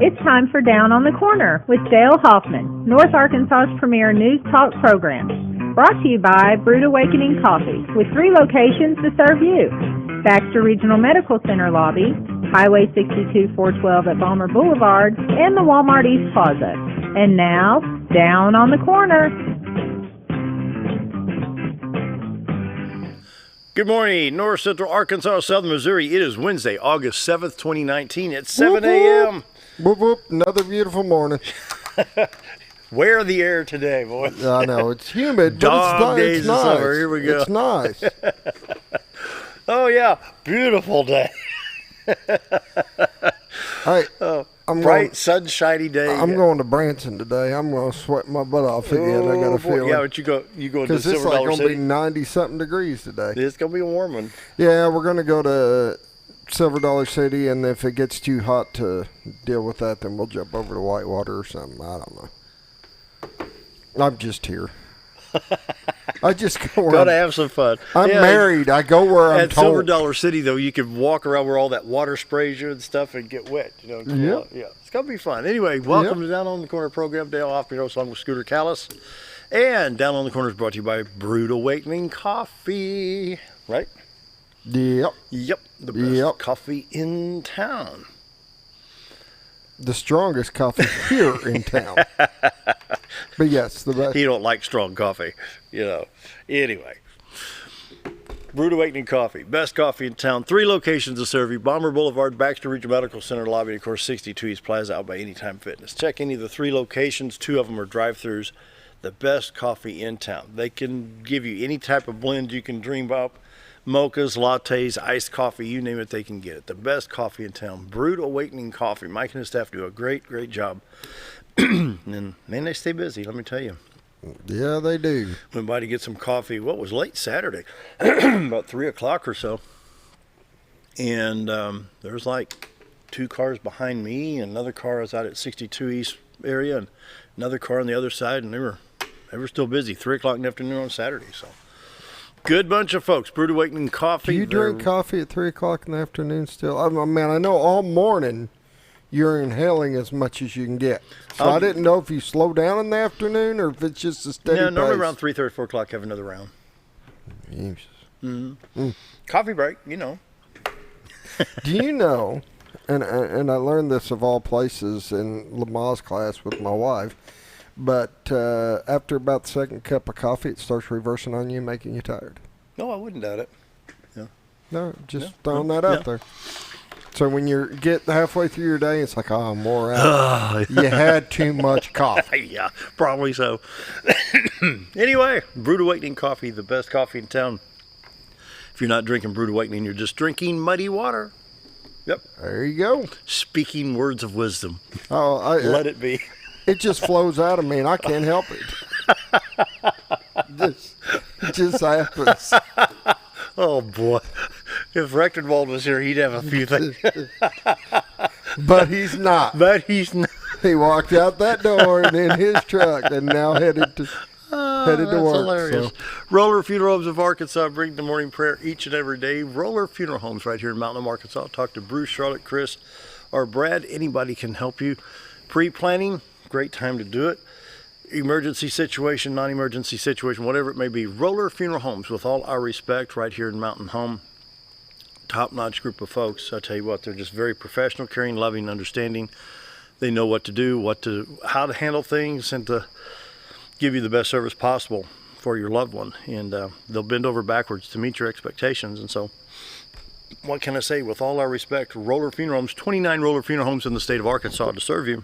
It's time for Down on the Corner with Dale Hoffman, North Arkansas's premier news talk program. Brought to you by Brewed Awakening Coffee, with 3 locations to serve you. Baxter Regional Medical Center lobby, Highway 62 412 at Balmer Boulevard, and the Walmart East Plaza. And now, Down on the Corner. Good morning, North Central Arkansas, Southern Missouri. It is Wednesday, August 7th, 2019. It's 7 a.m. Whoop, whoop. Another beautiful morning. Where the air today, boy. I know, it's humid, Dog but days it's of nice. summer. Here we go. It's nice. Oh, yeah. Beautiful day. Hey, I'm bright, sunshiny day. I'm going to Branson today. I'm going to sweat my butt off again. I got a feeling. Yeah, but you go to because it's Silver like Dollar going to City. be 90-something degrees today. It's going to be a warm one. Yeah, we're going to go to Silver Dollar City, and if it gets too hot to deal with that, then we'll jump over to Whitewater or something. I don't know. I'm just here. I just go where Gotta have some fun. I'm married. I go where I'm At told. Silver Dollar City, though, you can walk around where all that water sprays you and stuff and get wet. You know, yeah, it's gonna be fun. Anyway, welcome to Down on the Corner program. Dale Hoffman, your host, along with Scooter Callis, and Down on the Corner is brought to you by Brewed Awakening Coffee. Right? Yep. Yep. The best coffee in town. The strongest coffee here in town. But yes, the best. He don't like strong coffee, you know. Anyway, Brewed Awakening Coffee, best coffee in town. 3 locations to serve you: Balmer Boulevard, Baxter Regional Medical Center lobby, and of course 62 East Plaza out by Anytime Fitness. Check any of the 3 locations. 2 of them are drive-throughs. The best coffee in town. They can give you any type of blend you can dream up. Mochas, lattes, iced coffee, you name it, they can get it. The best coffee in town. Brewed Awakening Coffee. Mike and his staff do a great job. And man, they stay busy, let me tell you. Yeah, they do. Went by to get some coffee. What was late Saturday? About 3 o'clock or so. And there was like 2 cars behind me, and another car was out at 62 East area, and another car on the other side, and they were still busy. 3 o'clock in the afternoon on Saturday, so. Good bunch of folks. Brewed Awakening Coffee. Do you drink coffee at 3 o'clock in the afternoon still? I know all morning you're inhaling as much as you can get. So I didn't know if you slow down in the afternoon or if it's just a steady pace. Normally around 3:30, 4 o'clock, have another round. Jesus. Mm-hmm. Coffee break, you know. Do you know, and I learned this of all places in Lamaze class with my wife, but after about the second cup of coffee, it starts reversing on you, making you tired. No, I wouldn't doubt it. Yeah. No, just throwing that out there. So when you get halfway through your day, it's like, I'm wore out. You had too much coffee. Yeah, probably so. Anyway, Brewed Awakening Coffee, the best coffee in town. If you're not drinking Brewed Awakening, you're just drinking muddy water. Yep. There you go. Speaking words of wisdom. Oh, Let it be. It just flows out of me, and I can't help it. It just happens. Oh, boy. If Rectorwald was here, he'd have a few things. But he's not. He walked out that door and in his truck and now headed to work. Hilarious. So. Roller Funeral Homes of Arkansas bring the morning prayer each and every day. Roller Funeral Homes right here in Mountain Home, Arkansas. Talk to Bruce, Charlotte, Chris, or Brad. Anybody can help you. Pre-planning, great time to do it. Emergency situation, non-emergency situation, whatever it may be. Roller Funeral Homes, with all our respect, right here in Mountain Home. Top-notch group of folks. I tell you what, they're just very professional, caring, loving, understanding. They know what to do, how to handle things, and to give you the best service possible for your loved one. And they'll bend over backwards to meet your expectations. And so, what can I say? With all our respect, Roller Funeral Homes, 29 Roller Funeral Homes in the state of Arkansas to serve you,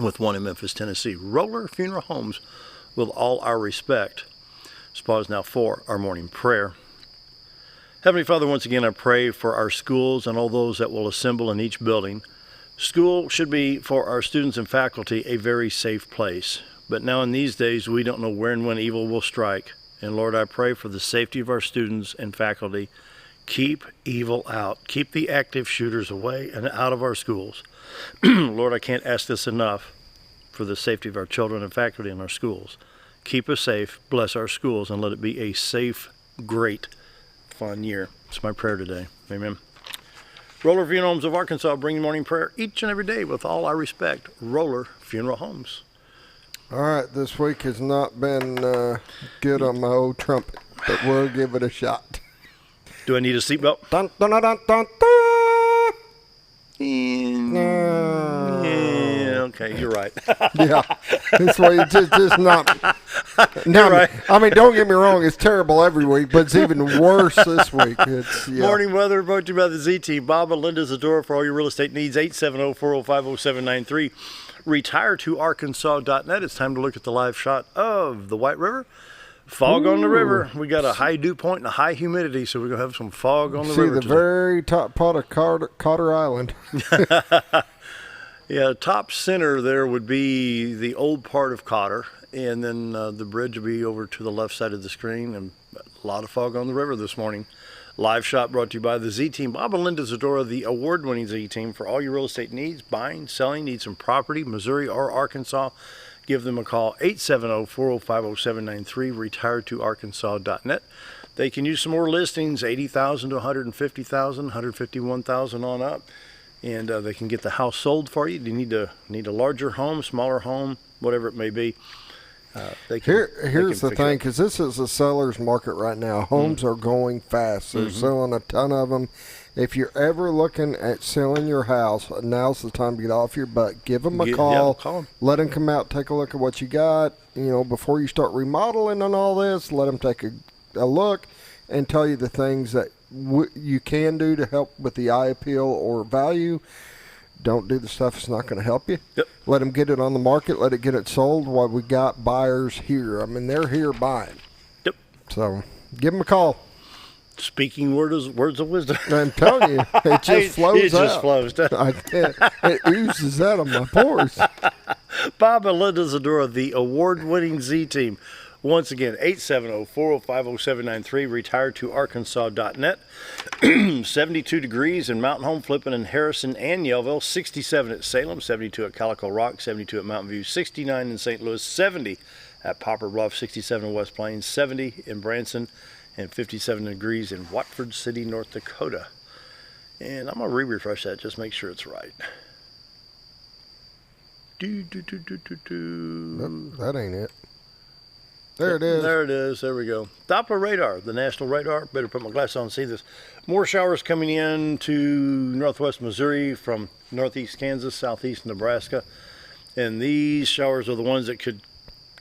with 1 in Memphis, Tennessee. Roller Funeral Homes, with all our respect. Let's pause now for our morning prayer. Heavenly Father, once again, I pray for our schools and all those that will assemble in each building. School should be, for our students and faculty, a very safe place. But now in these days, we don't know where and when evil will strike. And Lord, I pray for the safety of our students and faculty. Keep evil out. Keep the active shooters away and out of our schools. Lord, I can't ask this enough for the safety of our children and faculty in our schools. Keep us safe, bless our schools, and let it be a safe, great, fun year. It's my prayer today. Amen. Roller Funeral Homes of Arkansas, bringing morning prayer each and every day with all our respect. Roller Funeral Homes. All right, this week has not been good on my old trumpet, but we'll give it a shot. Do I need a seatbelt? Dun, dun, dun, dun, dun, Yeah, okay, you're right. Yeah, this way it's just not. You're right. I mean, don't get me wrong, it's terrible every week, but it's even worse this week. It's Morning weather brought to you by the Z-Team. Bob and Linda Zadora for all your real estate needs. 870-405-0793. RetireToArkansas.net. It's time to look at the live shot of the White River. Fog on the river. We got a high dew point and a high humidity, so we're going to have some fog on the river today. Very top part of Cotter Island. Yeah, top center there would be the old part of Cotter, and then the bridge would be over to the left side of the screen, and a lot of fog on the river this morning. Live shot brought to you by the Z-Team. Bob and Linda Zadora, the award-winning Z-Team for all your real estate needs, buying, selling, need some property, Missouri or Arkansas. Give them a call, 870-405-0793, RetireToArkansas.net. They can use some more listings, 80,000 to 150,000, 151,000 on up, and they can get the house sold for you. You need a larger home, smaller home, whatever it may be. Here's the thing, because this is a seller's market right now. Homes are going fast. They're selling a ton of them. If you're ever looking at selling your house, now's the time to get off your butt. Give them a call. Yeah, call them. Let them come out, take a look at what you got. You know, before you start remodeling and all this, let them take a look and tell you the things that you can do to help with the eye appeal or value. Don't do the stuff that's not going to help you. Yep. Let them get it on the market. Let it get it sold while we got buyers here. I mean, they're here buying. Yep. So give them a call. Speaking words of wisdom. I'm telling you, it just flows out. It just flows down. I can't. It oozes out of my pores. Bob and Linda Zadora, the award-winning Z-Team. Once again, 870-405-0793, RetireToArkansas.net. 72 degrees in Mountain Home, Flippin, and Harrison and Yellville. 67 at Salem, 72 at Calico Rock, 72 at Mountain View, 69 in St. Louis, 70 at Poplar Bluff, 67 in West Plains, 70 in Branson, and 57 degrees in Watford City, North Dakota. And I'm going to re-refresh that, just make sure it's right. Nope, that ain't it. There it is. There it is. There we go. Doppler radar, the national radar. Better put my glasses on and see this. More showers coming in to northwest Missouri from northeast Kansas, southeast Nebraska. And these showers are the ones that could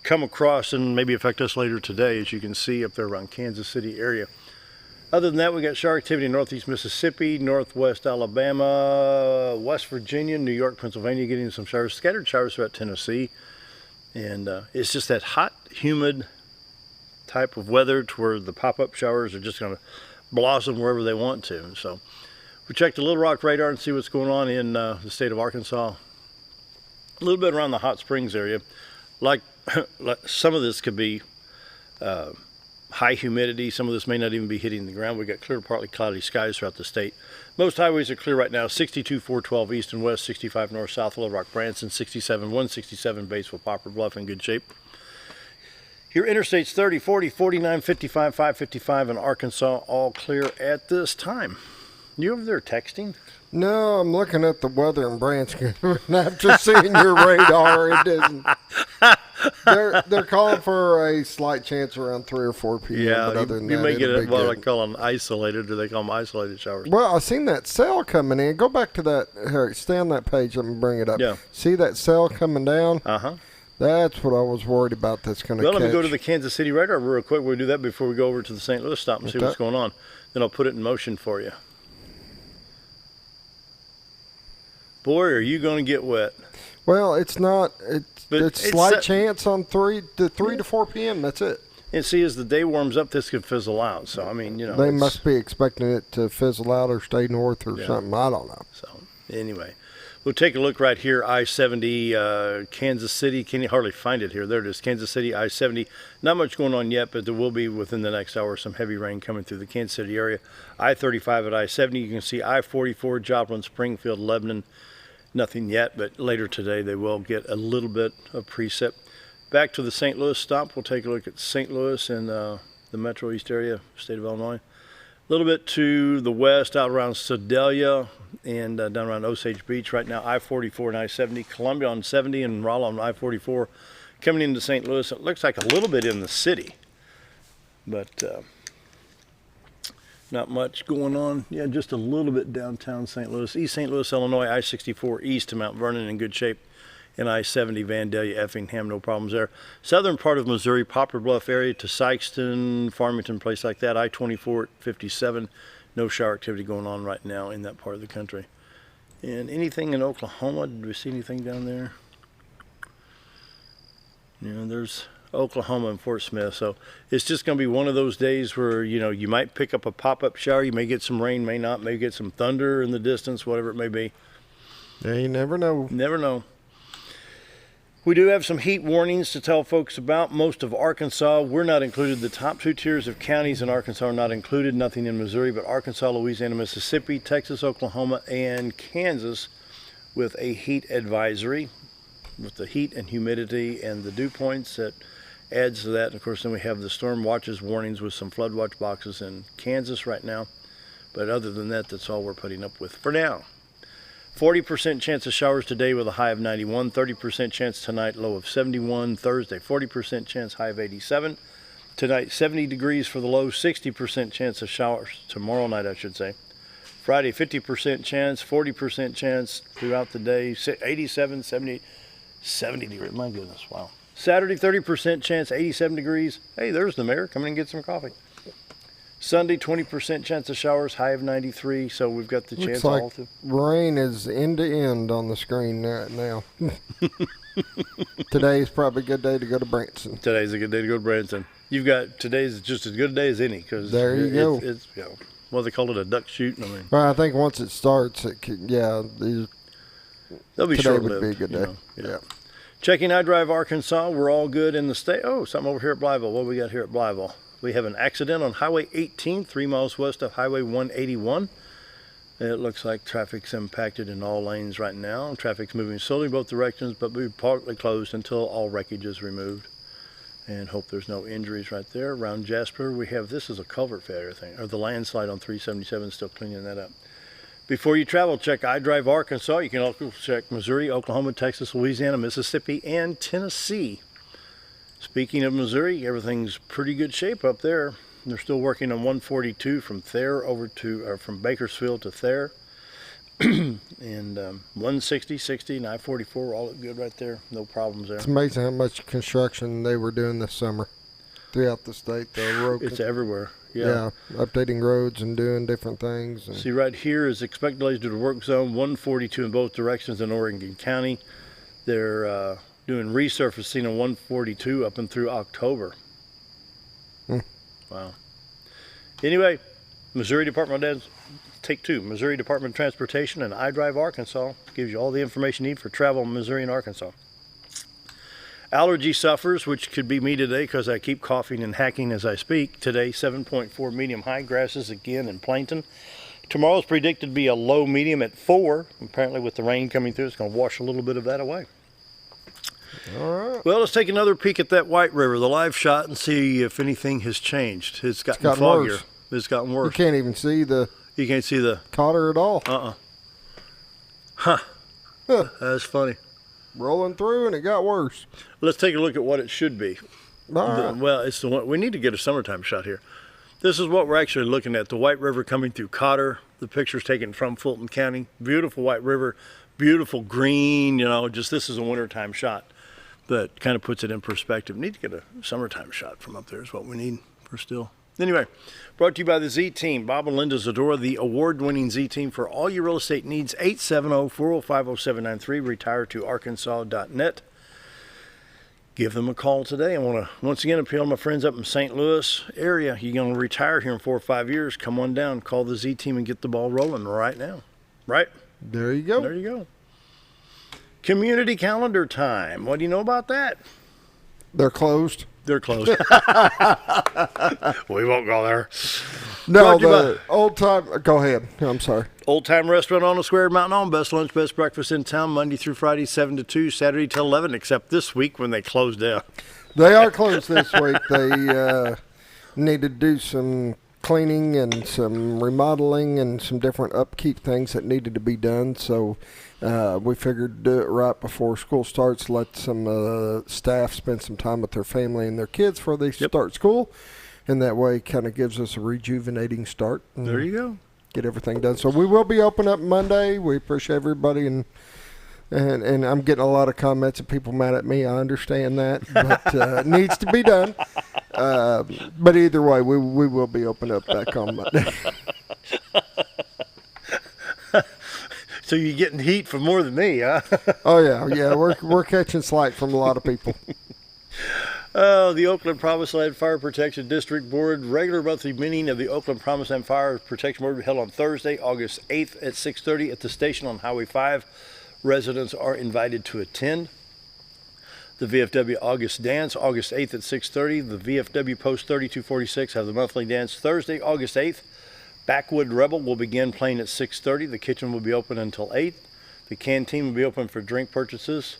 come across and maybe affect us later today, as you can see up there around Kansas City area. Other than that, we got shower activity in northeast Mississippi, northwest Alabama, West Virginia, New York, Pennsylvania, getting some showers, scattered showers throughout Tennessee. And it's just that hot, humid type of weather to where the pop-up showers are just going to blossom wherever they want to. And so we checked the Little Rock radar and see what's going on in the state of Arkansas. A little bit around the Hot Springs area. Like some of this could be high humidity. Some of this may not even be hitting the ground. We got clear, partly cloudy skies throughout the state. Most highways are clear right now. 62, 412 east and west, 65 north, south, Little Rock, Branson, 67, 167 Batesville, Poplar Bluff in good shape. Your interstates 30, 40, 49, 55, 555 in Arkansas, all clear at this time. You over there texting? No, I'm looking at the weather in Branson. After seeing your radar, it isn't. They're calling for a slight chance around 3 or 4 p.m. Yeah, but other than you that, may get it'll it, be what I good. call them isolated, or they call them isolated showers. Well, I seen that cell coming in. Go back to that. Here, stay on that page. Let me bring it up. Yeah. See that cell coming down? Uh-huh. That's what I was worried about. That's going to Well, catch. let me go to the Kansas City radar real quick. We'll do that before we go over to the St. Louis stop and see what's going on. Then I'll put it in motion for you. Boy, are you going to get wet. Well, it's not. It's slight set- chance on 3 to 4 p.m. That's it. And see, as the day warms up, this could fizzle out. So, I mean, you know. They it's- must be expecting it to fizzle out or stay north or Yeah. something. I don't know. So, anyway. We'll take a look right here, I-70, Kansas City. Can you hardly find it here? There it is, Kansas City, I-70. Not much going on yet, but there will be within the next hour some heavy rain coming through the Kansas City area. I-35 at I-70. You can see I-44, Joplin, Springfield, Lebanon. Nothing yet, but later today they will get a little bit of precip. Back to the St. Louis stop. We'll take a look at St. Louis and the Metro East area, state of Illinois. A little bit to the west, out around Sedalia, and down around Osage Beach. Right now, I-44 and I-70, Columbia on 70, and Rolla on I-44. Coming into St. Louis, it looks like a little bit in the city, but not much going on. Yeah, just a little bit downtown St. Louis. East St. Louis, Illinois, I-64 east to Mount Vernon in good shape. And I-70 Vandalia, Effingham, no problems there. Southern part of Missouri, Poplar Bluff area to Sykeston, Farmington, place like that. I-24 at 57, no shower activity going on right now in that part of the country. And anything in Oklahoma, did we see anything down there? Yeah, there's Oklahoma and Fort Smith, so it's just going to be one of those days where, you know, you might pick up a pop-up shower, you may get some rain, may not, may get some thunder in the distance, whatever it may be. Yeah, you never know. Never know. We do have some heat warnings to tell folks about. Most of Arkansas, we're not included. The top 2 tiers of counties in Arkansas are not included. Nothing in Missouri, but Arkansas, Louisiana, Mississippi, Texas, Oklahoma, and Kansas with a heat advisory with the heat and humidity and the dew points that adds to that. And of course, then we have the storm watches warnings with some flood watch boxes in Kansas right now. But other than that, that's all we're putting up with for now. 40% chance of showers today with a high of 91, 30% chance tonight, low of 71. Thursday, 40% chance, high of 87. Tonight, 70 degrees for the low, 60% chance of showers. Tomorrow night, I should say. Friday, 50% chance, 40% chance throughout the day, 87, 70, 70 degrees. My goodness, wow. Saturday, 30% chance, 87 degrees. Hey, there's the mayor. Come in and get some coffee. Sunday, 20% chance of showers, high of 93, so we've got the chance like all to. Rain is end to end on the screen right now. Today's probably a good day to go to Branson. Today's a good day to go to Branson. You've got, today's just as good a day as any, because there you go. It's, you know, well, they call it a duck shoot. I mean, well, I think once it starts, it could, yeah, they'll be today short-lived. would be a good day. You know, yeah. Checking I-Drive Arkansas, we're all good in the state. Oh, something over here at Blytheville. What do we got here at Blytheville? We have an accident on Highway 18, 3 miles west of Highway 181. It looks like traffic's impacted in all lanes right now. Traffic's moving slowly in both directions, but will be partly closed until all wreckage is removed. And hope there's no injuries right there. Around Jasper, we have, this is a culvert failure thing, or the landslide on 377, still cleaning that up. Before you travel, check iDrive Arkansas. You can also check Missouri, Oklahoma, Texas, Louisiana, Mississippi, and Tennessee. Speaking of Missouri, everything's pretty good shape up there. They're still working on 142 from Thayer over to, or from Bakersfield to Thayer. And 160, 60, and I-44 all look good right there. No problems there. It's amazing how much construction they were doing this summer throughout the state. The road It's everywhere. Yeah. Updating roads and doing different things. And see, right here is expected delays due to work zone 142 in both directions in Oregon County. They're doing resurfacing on 142 up and through October. Wow. Anyway, Missouri Department of Take 2, Missouri Department of Transportation and iDrive Arkansas gives you all the information you need for travel in Missouri and Arkansas. Allergy sufferers, which could be me today because I keep coughing and hacking as I speak. Today, 7.4 medium high, grasses again in Plainton. Tomorrow's predicted to be a low medium at 4. Apparently with the rain coming through, it's going to wash a little bit of that away. all right. Well, let's take another peek at that White River, the live shot, and see if anything has changed. It's gotten foggier. Worse. It's gotten You worse. can't even see the You can't see the cotter at all. Huh. That's funny. Rolling through, and it got worse. Let's take a look at what it should be. All right. Well, it's the one we need to get a summertime shot here. This is what we're actually looking at: the White River coming through Cotter. The picture's taken from Fulton County. Beautiful White River, beautiful green. You know, just this is a wintertime shot, but kind of puts it in perspective. Need to get a summertime shot from up there is what we need for still. Anyway, brought to you by the Z-Team. Bob and Linda Zadora, the award-winning Z-Team for all your real estate needs. 870-405-0793. Retire to Arkansas.net. Give them a call today. I want to once again appeal to my friends up in St. Louis area. You're going to retire here in 4 or 5 years. Come on down, call the Z-Team and get the ball rolling right now. Right? There you go. There you go. Community calendar time. What do you know about that? They're closed. They're closed. We won't go there. No, Brought to you the old time. Go ahead. I'm sorry. Old Time Restaurant on the Square at Mountain Home. Best lunch, best breakfast in town. Monday through Friday, 7 to 2. Saturday till 11, except this week when they closed down. They are closed this week. They need to do some cleaning and some remodeling and some different upkeep things that needed to be done. So we figured to do it right before school starts, let some staff spend some time with their family and their kids before they start school. And that way kind of gives us a rejuvenating start. There you go. Get everything done. So we will be open up Monday. We appreciate everybody, and I'm getting a lot of comments of people mad at me. I understand that, but it needs to be done. But either way, we will be open up back on Monday. So you're getting heat for more than me, huh? Oh yeah. We're catching slack from a lot of people. The Oakland Promised Land Fire Protection District Board regular monthly meeting of the Oakland Promised Land Fire Protection Board held on Thursday, August 8th at 6:30 at the station on Highway 5. Residents are invited to attend. The VFW August Dance, August 8th at 6:30. The VFW Post 3246 have the monthly dance Thursday, August 8th. Backwood Rebel will begin playing at 6:30. The kitchen will be open until 8. The canteen will be open for drink purchases.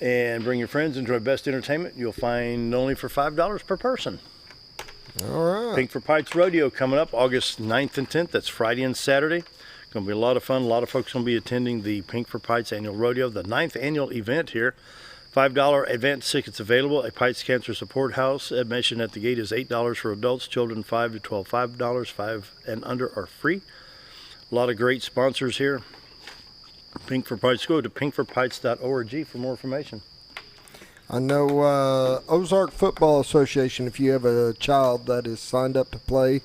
And bring your friends, enjoy best entertainment. You'll find only for $5 per person. All right. Pink for Pikes Rodeo coming up August 9th and 10th. That's Friday and Saturday. Going to be a lot of fun. A lot of folks going to be attending the Pink for Pikes annual rodeo, the 9th annual event here. $5 advance tickets available at Pikes Cancer Support House. Admission at the gate is $8 for adults, children 5 to 12, $5. 5 and under are free. A lot of great sponsors here. Pink for Pikes. Go to pinkforpikes.org for more information. I know Ozark Football Association, if you have a child that is signed up to play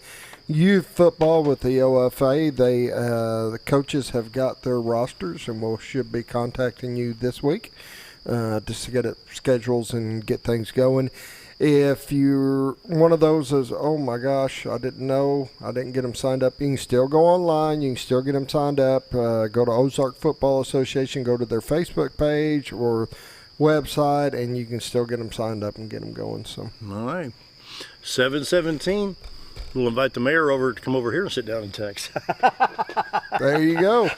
youth football with the OFA, the coaches have got their rosters and should be contacting you this week just to get it schedules and get things going. If you're one of those is, oh my gosh, I didn't know, I didn't get them signed up, you can still go online, you can still get them signed up. Go to Ozark Football Association, go to their Facebook page or website, and you can still get them signed up and get them going. So, all right, 7:17. We'll invite the mayor over to come over here and sit down and text. There you go.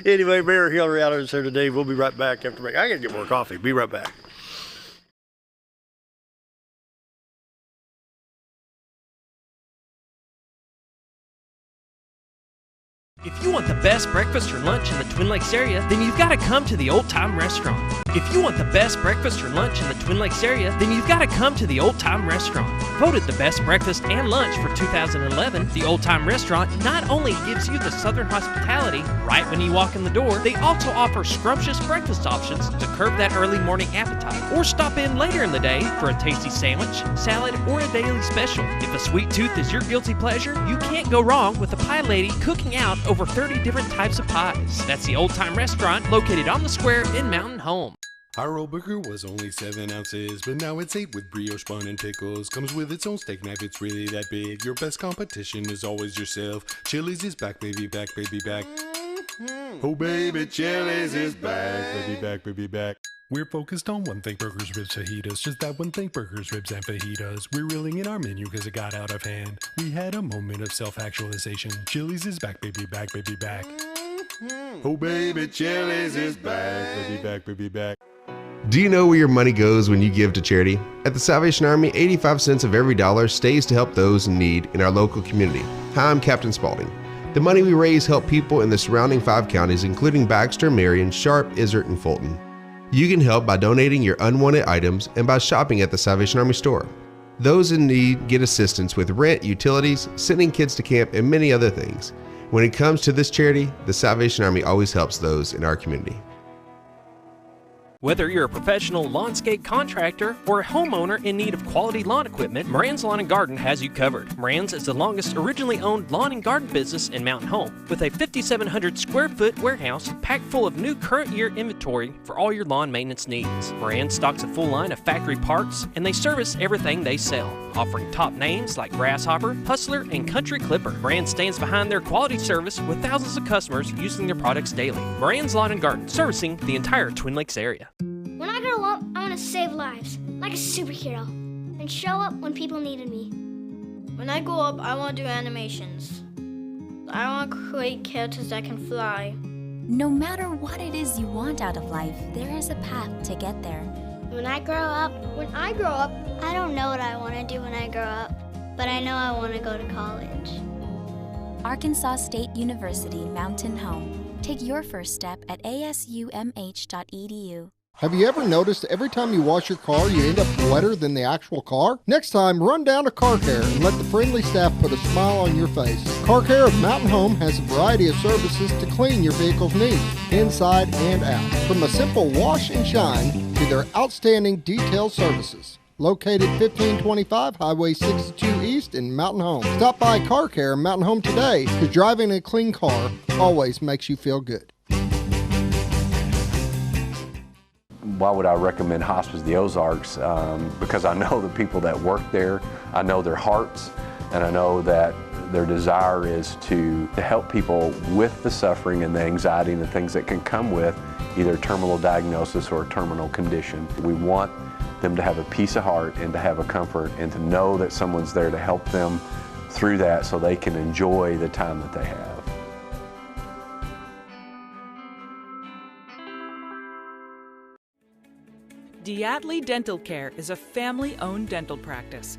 Anyway, Mayor Hillrey out here today. We'll be right back after break. I got to get more coffee. Be right back. If you want the best breakfast or lunch in the Twin Lakes area, then you've got to come to the Old Time Restaurant. If you want the best breakfast or lunch in the Twin Lakes area, then you've got to come to the Old Time Restaurant. Voted the best breakfast and lunch for 2011, the Old Time Restaurant not only gives you the Southern hospitality right when you walk in the door, they also offer scrumptious breakfast options to curb that early morning appetite. Or stop in later in the day for a tasty sandwich, salad, or a daily special. If a sweet tooth is your guilty pleasure, you can't go wrong with the Pie Lady cooking out over 30 different types of pies. That's the Old Time Restaurant located on the square in Mountain Home. Our old burger was only 7 ounces, but now it's 8 with brioche bun and pickles. Comes with its own steak knife, it's really that big. Your best competition is always yourself. Chili's is back, baby, back, baby, back. Oh, baby, Chili's is back, baby, back, baby, back. We're focused on one thing, burgers, ribs, fajitas. Just that one thing, burgers, ribs, and fajitas. We're reeling in our menu because it got out of hand. We had a moment of self-actualization. Chili's is back, baby, back, baby, back. Oh, baby, Chili's is back, baby, back, baby, back. Do you know where your money goes when you give to charity? At the Salvation Army, 85 cents of every dollar stays to help those in need in our local community. Hi, I'm Captain Spaulding. The money we raise help people in the surrounding 5 counties, including Baxter, Marion, Sharp, Izzard, and Fulton. You can help by donating your unwanted items and by shopping at the Salvation Army store. Those in need get assistance with rent, utilities, sending kids to camp, and many other things. When it comes to this charity, the Salvation Army always helps those in our community. Whether you're a professional lawnscape contractor or a homeowner in need of quality lawn equipment, Moran's Lawn and Garden has you covered. Moran's is the longest originally owned lawn and garden business in Mountain Home, with a 5,700 square foot warehouse packed full of new current year inventory for all your lawn maintenance needs. Moran stocks a full line of factory parts, and they service everything they sell, offering top names like Grasshopper, Hustler, and Country Clipper. Moran stands behind their quality service with thousands of customers using their products daily. Moran's Lawn and Garden, servicing the entire Twin Lakes area. When I grow up, I want to save lives, like a superhero, and show up when people needed me. When I grow up, I want to do animations. I want to create characters that can fly. No matter what it is you want out of life, there is a path to get there. When I grow up, I don't know what I want to do when I grow up. but I know I want to go to college. Arkansas State University Mountain Home. Take your first step at asumh.edu. Have you ever noticed every time you wash your car, you end up wetter than the actual car? Next time, run down to Car Care and let the friendly staff put a smile on your face. Car Care of Mountain Home has a variety of services to clean your vehicle's needs, inside and out. From a simple wash and shine to their outstanding detailed services. Located 1525 Highway 62 East in Mountain Home. Stop by Car Care in Mountain Home today, because driving a clean car always makes you feel good. Why would I recommend Hospice of the Ozarks? Because I know the people that work there, I know their hearts, and I know that their desire is to help people with the suffering and the anxiety and the things that can come with either terminal diagnosis or a terminal condition. We want them to have a peace of heart and to have a comfort and to know that someone's there to help them through that so they can enjoy the time that they have. Diatley Dental Care is a family-owned dental practice.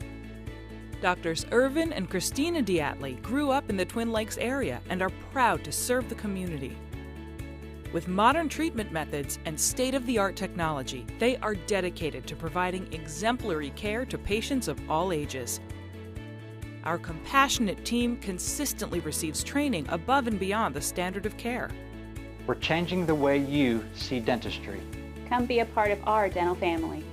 Doctors Irvin and Christina Diatley grew up in the Twin Lakes area and are proud to serve the community. With modern treatment methods and state-of-the-art technology, they are dedicated to providing exemplary care to patients of all ages. Our compassionate team consistently receives training above and beyond the standard of care. We're changing the way you see dentistry. Come be a part of our dental family.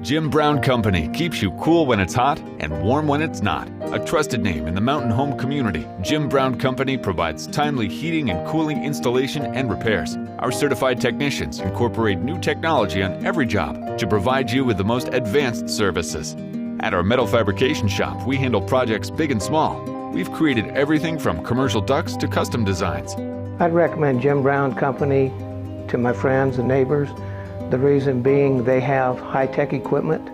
Jim Brown Company keeps you cool when it's hot and warm when it's not. A trusted name in the mountain home community, Jim Brown Company provides timely heating and cooling installation and repairs. Our certified technicians incorporate new technology on every job to provide you with the most advanced services. At our metal fabrication shop, we handle projects big and small. We've created everything from commercial ducts to custom designs. I'd recommend Jim Brown Company to my friends and neighbors. The reason being they have high-tech equipment.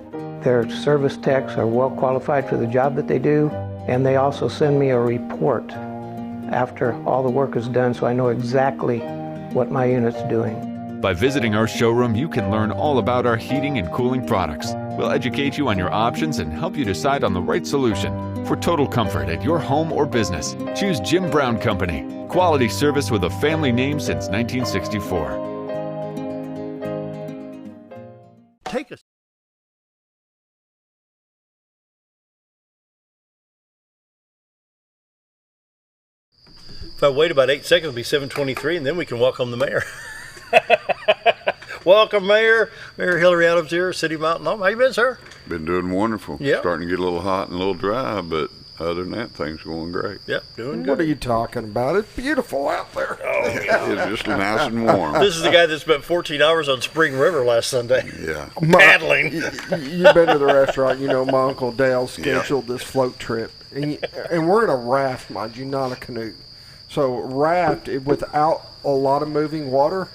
Their service techs are well qualified for the job that they do, and they also send me a report after all the work is done so I know exactly what my unit's doing. By visiting our showroom, you can learn all about our heating and cooling products. We'll educate you on your options and help you decide on the right solution. For total comfort at your home or business, choose Jim Brown Company. Quality service with a family name since 1964. Take us. If I wait about 8 seconds, it'll be 7:23, and then we can welcome the mayor. Welcome, Mayor. Mayor Hillrey Adams here, City Mountain Home. How you been, sir? Been doing wonderful. Yeah. Starting to get a little hot and a little dry, but other than that, things going great. Yep, doing good. What are you talking about? It's beautiful out there. Oh, yeah. It's just nice and warm. This is the guy that spent 14 hours on Spring River last Sunday. Yeah. Paddling. You've been to the restaurant. You know, my Uncle Dale scheduled this float trip. And we're in a raft, mind you, not a canoe. So raft, without a lot of moving water,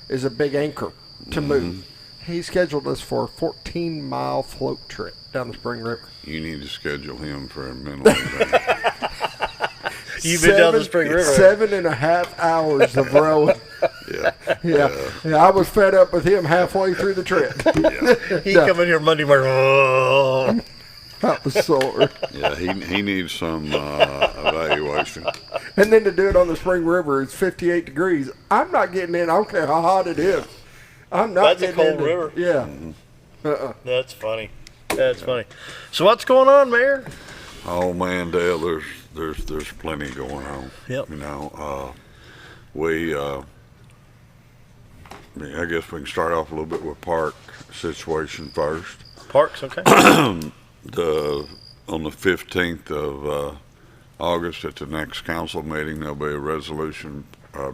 is a big anchor to move. He scheduled us for a 14-mile float trip down the Spring River. You need to schedule him for a mental event. You've been down the Spring River. 7.5 hours of rowing. Yeah. I was fed up with him halfway through the trip. He come in here Monday morning. Oh. That was sore. Yeah, he needs some evaluation. And then to do it on the Spring River, it's 58 degrees. I'm not getting in. I don't care how hot it is. I'm not That's getting in. a cold river. Yeah. That's funny. That's funny. So what's going on, Mayor? Oh man, Dale, there's plenty going on. Yep. You know, I guess we can start off a little bit with park situation first. Parks, okay. On the 15th of August at the next council meeting, there'll be a resolution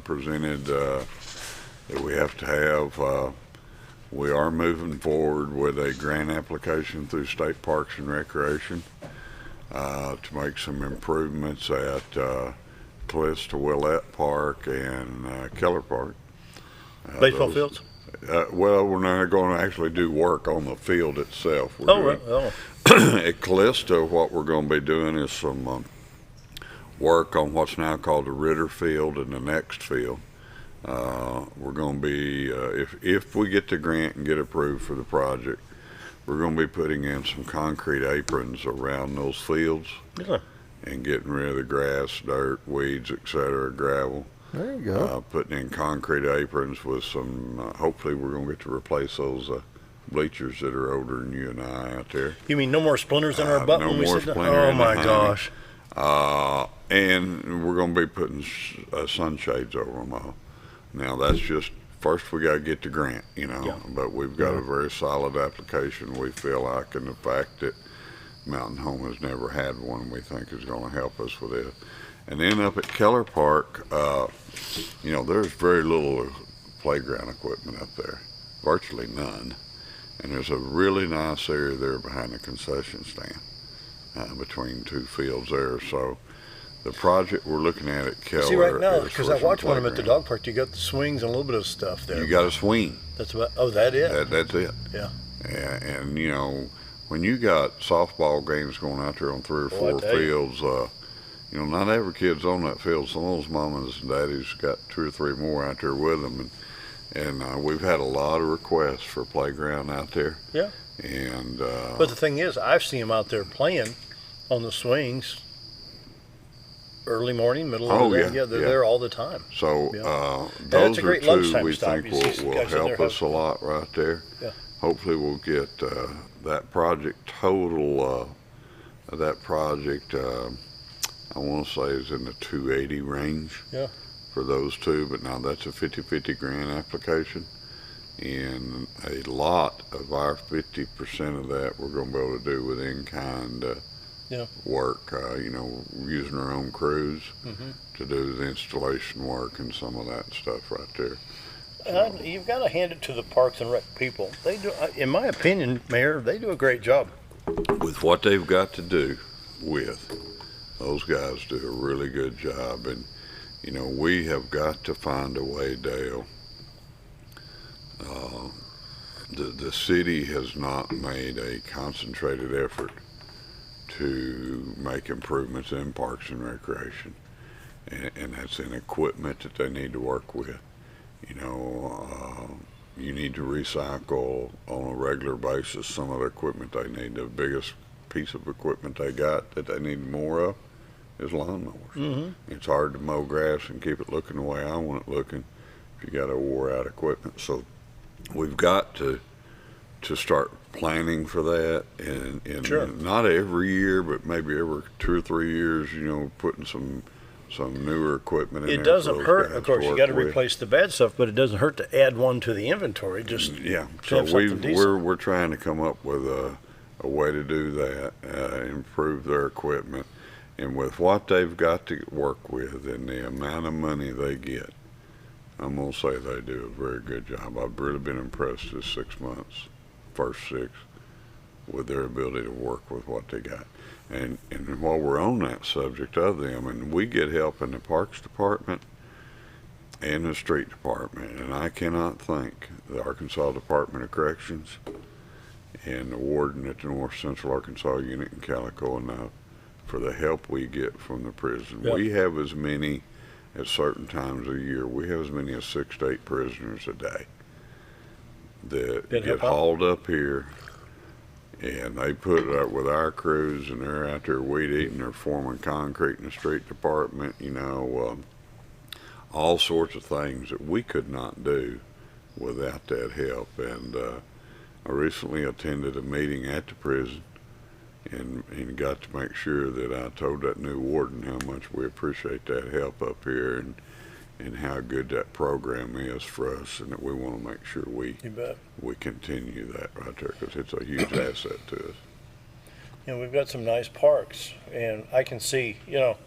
presented that we have to have. We are moving forward with a grant application through State Parks and Recreation to make some improvements at Callista Willette Park and Keller Park. Baseball fields? Well, we're not going to actually do work on the field itself. At Callista, what we're going to be doing is some work on what's now called the Ritter Field and the next field. We're going to be, if we get the grant and get approved for the project, we're going to be putting in some concrete aprons around those fields and getting rid of the grass, dirt, weeds, etc., gravel. There you go. Putting in concrete aprons with some, hopefully we're going to get to replace those bleachers that are older than you and I out there. You mean no more splinters in our butt no when we more sit down? splinter Oh in the my honey. gosh. And we're going to be putting sunshades over them all. Now that's just, first we got to get the grant, you know, but we've got a very solid application, we feel like, and the fact that Mountain Home has never had one, we think is going to help us with it. And then up at Keller Park, you know, there's very little playground equipment up there, virtually none. And there's a really nice area there behind the concession stand, between two fields there. So the project we're looking at Keller. See, right now, is because for I some watched one of them at the playground. dog park, you got the swings and a little bit of stuff there. You got a swing. That's about, oh, that it? That's it. Yeah. And you know, when you got softball games going out there on 3 or 4 fields, you know, not every kid's on that field. Some of those mamas and daddies got 2 or 3 more out there with them, and we've had a lot of requests for playground out there. Yeah. And but the thing is, I've seen them out there playing on the swings early morning, middle of the day. Yeah, they're there all the time. So that's those a are great 2 lunchtime we stop. think You see some will guys in there help us a lot right there. Yeah. Hopefully we'll get that project total. That project, I want to say, is in the 280 range. Yeah. For those 2, but now that's a 50-50 grant application, and a lot of our 50% of that we're going to be able to do with in-kind work. You know, using our own crews to do the installation work and some of that stuff right there. You've got to hand it to the Parks and Rec people. They do, in my opinion, Mayor, they do a great job. With what they've got to do with, those guys do a really good job. And, you know, we have got to find a way, Dale. The city has not made a concentrated effort to make improvements in Parks and Recreation. And that's in equipment that they need to work with. You know, you need to recycle on a regular basis some of the equipment they need. The biggest piece of equipment they got that they need more of is lawnmowers. It's hard to mow grass and keep it looking the way I want it looking if you got a wore out equipment. So we've got to start planning for that, and not every year, but maybe every 2 or 3 years, you know, putting some newer equipment in there. It doesn't hurt, of course, you got to replace the bad stuff, but it doesn't hurt to add one to the inventory. Just so we're trying to come up with a way to do that, improve their equipment, and with what they've got to work with and the amount of money they get, I'm gonna say they do a very good job. I've really been impressed this 6 months, first 6, with their ability to work with what they got. And while we're on that subject of them, and we get help in the Parks Department and the Street Department, and I cannot thank the Arkansas Department of Corrections and the warden at the North Central Arkansas Unit in Calico enough for the help we get from the prison. Yep. We have as many, at certain times of the year, we have as many as 6 to 8 prisoners a day that get hauled up here. And they put it up with our crews, and they're out there weed eating, they're forming concrete in the street department, you know, all sorts of things that we could not do without that help. And I recently attended a meeting at the prison and got to make sure that I told that new warden how much we appreciate that help up here, and how good that program is for us, and that we want to make sure we continue that right there, because it's a huge asset to us. You know, we've got some nice parks, and I can see, you know,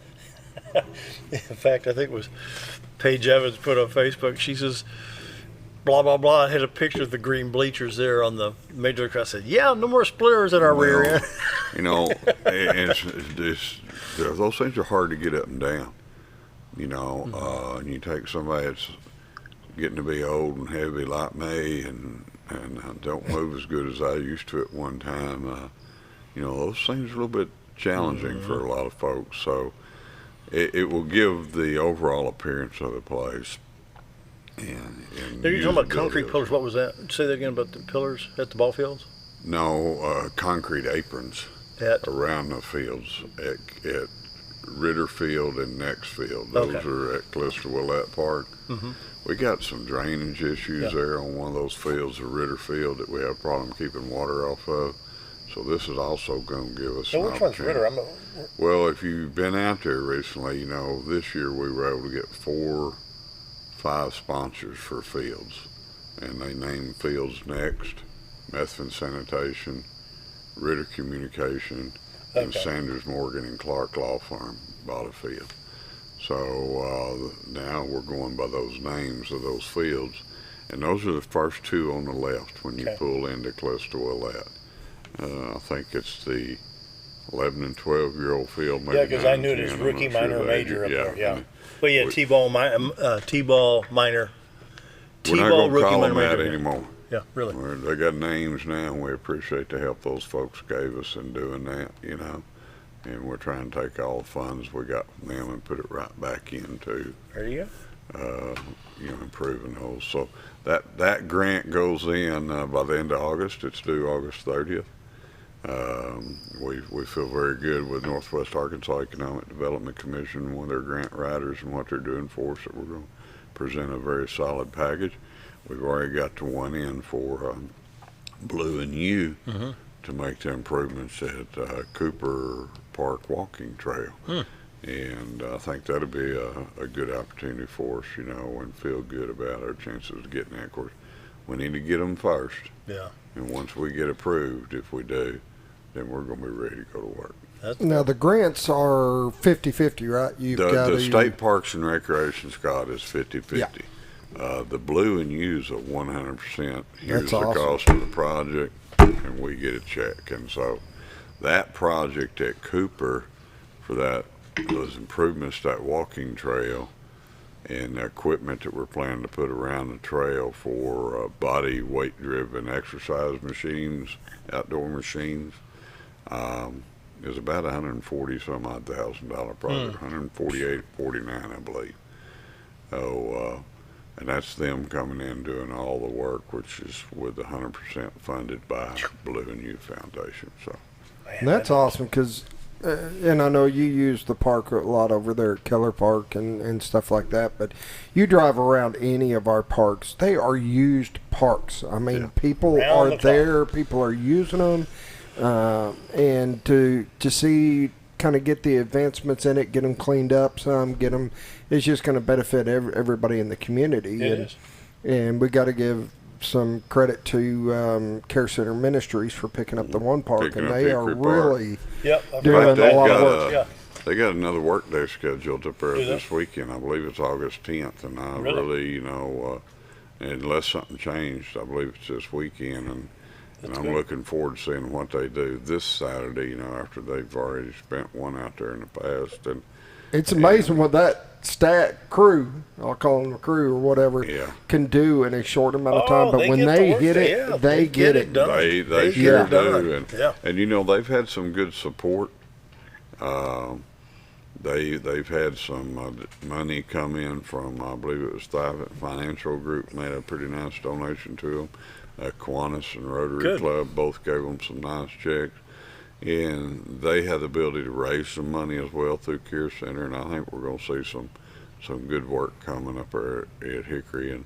in fact, I think it was Paige Evans put on Facebook, she says, blah, blah, blah, I had a picture of the green bleachers there on the Major League. I said, yeah, no more splitters in our rear end. You know, and those things are hard to get up and down. You know, and you take somebody that's getting to be old and heavy like me, and don't move as good as I used to at one time. You know, those things are a little bit challenging for a lot of folks. So it will give the overall appearance of the place And Now, you're talking about usability concrete of- pillars. What was that? Say that again about the pillars at the ball fields? No, concrete aprons around the fields at Ritter Field and Next Field. Those are at Callista Willette Park. Mhm. We got some drainage issues there on one of those fields at Ritter Field that we have a problem keeping water off of. So this is also going to give us So an which one's opportunity. Ritter? Well, if you've been out there recently, you know, this year we were able to get 5 sponsors for fields. And they named fields Next, Methvin Sanitation, Ritter Communication, and Sanders Morgan and Clark Law Firm bought a field. So now we're going by those names of those fields. And those are the first 2 on the left when you pull into Callista Willette. I think it's the 11 and 12-year-old field. Yeah, because I knew it as rookie, minor, major up there. Yeah. But yeah, T-ball, T-ball, minor. We're not T-ball, going to rookie, call them minor, that major. anymore. Yeah, really. They got names now, and we appreciate the help those folks gave us in doing that, you know. And we're trying to take all the funds we got from them and put it right back into, There you go. you know, improving those. So that grant goes in by the end of August. It's due August 30th. We feel very good with Northwest Arkansas Economic Development Commission, one of their grant writers, and what they're doing for us, that we're going to present a very solid package. We've already got the one in for Blue and U to make the improvements at Cooper Park Walking Trail. And I think that'll be a good opportunity for us, you know, and feel good about our chances of getting that. Of course, we need to get them first. Yeah. And once we get approved, if we do, then we're going to be ready to go to work. Now, the grants are 50-50, right? The State Parks and Recreation, Scott, is 50-50. The Blue and U's are 100%. Here's That's the awesome. cost of the project, and we get a check. And so that project at Cooper for those improvements to that walking trail and the equipment that we're planning to put around the trail for body weight driven exercise machines, outdoor machines, is about $140-some-odd thousand project, 148, 49, I believe. So, and that's them coming in doing all the work, which is with 100% funded by Blue and You Foundation. So And that's awesome because, and I know you use the park a lot over there at Keller Park and stuff like that, but you drive around any of our parks, they are used parks. I mean, people are there, people are using them, and to see kind of get the advancements in it, get them cleaned up some, get them, it's just going to benefit everybody in the community. It is. And we got to give some credit to Care Center Ministries for picking up the one park, Picking and up they are Hickory Park. really Yep, doing a They've lot of got work. They got another work day scheduled up there Do they? this weekend. I believe it's August 10th, and I Really? really, you know, unless something changed, I believe it's this weekend, and I'm good. looking forward to seeing what they do this Saturday, you know, after they've already spent one out there in the past. And It's amazing what that crew, I'll call them a crew or whatever, can do in a short amount of time. But when they hit it, they get it done. They sure do. And you know, they've had some good support. They've had some money come in from, I believe it was Thrivent Financial Group, made a pretty nice donation to them. Kiwanis and Rotary Club both gave them some nice checks. And they have the ability to raise some money as well through Care Center, and I think we're going to see some good work coming up there at Hickory. And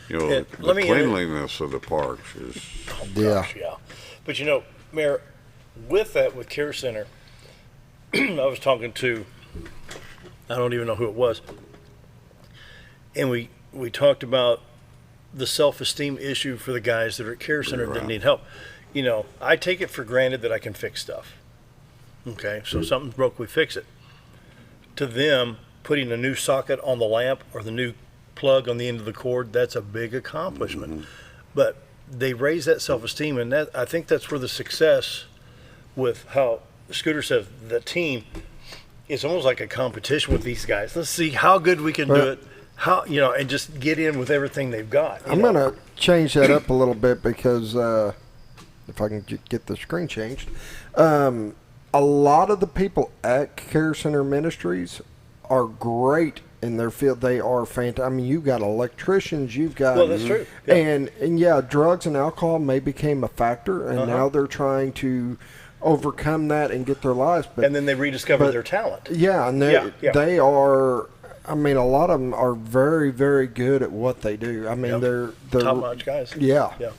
you know, the cleanliness of the parks is yeah. But you know, Mayor, with that, with Care Center, I was talking to, I don't even know who it was, and we talked about the self-esteem issue for the guys that are at Care Center that need help. You know, I take it for granted that I can fix stuff. Okay, so something's broke, we fix it. To them, putting a new socket on the lamp or the new plug on the end of the cord, that's a big accomplishment. But they raise that self-esteem, and that, I think that's where the success with how Scooter says the team, it's almost like a competition with these guys. Let's see how good we can do it, how, you know, and just get in with everything they've got. I'm going to change that up a little bit because if I can get the screen changed, a lot of the people at Care Center Ministries are great in their field. They are fantastic. I mean, you've got electricians, you've got... Well, that's true. Yeah. And yeah, drugs and alcohol may became a factor, and now they're trying to overcome that and get their lives. And then they rediscover their talent. Yeah, and they are... I mean, a lot of them are very, very good at what they do. I mean, they're top-notch guys. Yeah. Yeah.